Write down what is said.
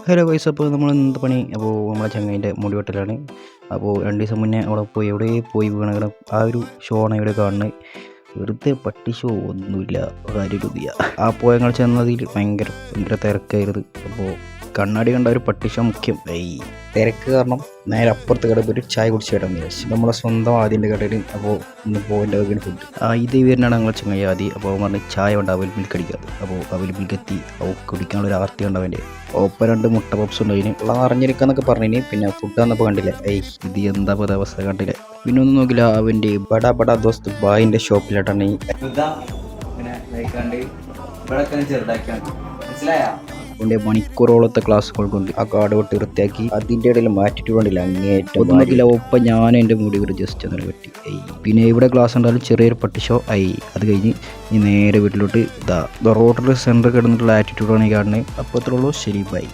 Hello guys, അപ്പോൾ നമ്മൾ എന്ത് പണി? അപ്പോൾ നമ്മളെ ചങ്ങായിൻ്റെ മുടി വെട്ടലാണ്. അപ്പോൾ 2 ദിവസം മുന്നേ അവിടെ പോയി വീണ ആ ഒരു ഷോണ് ഇവിടെ കാണുന്നത്. വെറുതെ പട്ടി ഷോ ഒന്നുമില്ല, കാര്യമില്ല. ആ പോയങ്ങൾ ചെന്നതിൽ ഭയങ്കര തിരക്കായിരുന്നു. അപ്പോൾ കണ്ണാടി കണ്ട ഒരു പട്ടി ഷോ മുഖ്യം. തിരക്ക് കാരണം നേരെ അപ്പുറത്ത് കടയിൽ പോയിട്ട് ചായ കുടിച്ച് കിട്ടാൻ വിചാരിച്ചു. നമ്മളെ സ്വന്തം ആദ്യൻ്റെ കടയിൽ. അപ്പോൾ ഇന്ന് പോയിൻ്റെ വകയാണ് ഫുഡ്. ഇത് വരുന്നതാണ് ഞങ്ങളെ ചങ്ങായി ആദ്യം. അപ്പോൾ പറഞ്ഞ് ചായ ഉണ്ട്, അവൽ മിൽക്ക് അടിക്കാതെ. അപ്പോൾ അവൽ മിൽക്ക് എത്തി. കുടിക്കാനുള്ള ഒരു ആർത്തി ഉണ്ടാവൻ്റെ. ഒപ്പം 2 മുട്ട പപ്സ് ഉണ്ട്. അതിന് ഉള്ള അറിഞ്ഞിരിക്കാന്നൊക്കെ പറഞ്ഞിന്. പിന്നെ ഫുഡ് വന്നപ്പോൾ കണ്ടില്ല. ഇത് എന്താ അവസ്ഥ കണ്ടില്ല. പിന്നെ ഒന്നും നോക്കില്ല. അവൻ്റെ ബടാ ദോസ്ത് ബായിൻ്റെ ഷോപ്പിലായിട്ടാണ് അതിൻ്റെ മണിക്കൂറോളത്തെ ക്ലാസ്സുകൾ കൊണ്ട് ആ കാട് വെട്ടി വൃത്തിയാക്കി അതിൻ്റെ ഇടയിൽ മാറ്റിട്ട് വേണ്ടില്ല. അങ്ങേറ്റം ഒന്നും നോക്കില്ല. ഒപ്പം ഞാൻ എൻ്റെ മുടി ഒരു ജസ്റ്റ് അങ്ങനെ വെട്ടി. പിന്നെ ഇവിടെ ക്ലാസ് ഉണ്ടായാലും ചെറിയൊരു പട്ടി ഷോ അത് കഴിഞ്ഞ് നേരെ വീട്ടിലോട്ട് റോഡിൽ സെൻറ്റർ കിടന്നിട്ടുള്ള ആറ്റിറ്റ്യൂഡാണ് ഈ കാണുന്നത്. അപ്പോൾ അത്രേ ഉള്ളൂ. ശരി, ബൈ.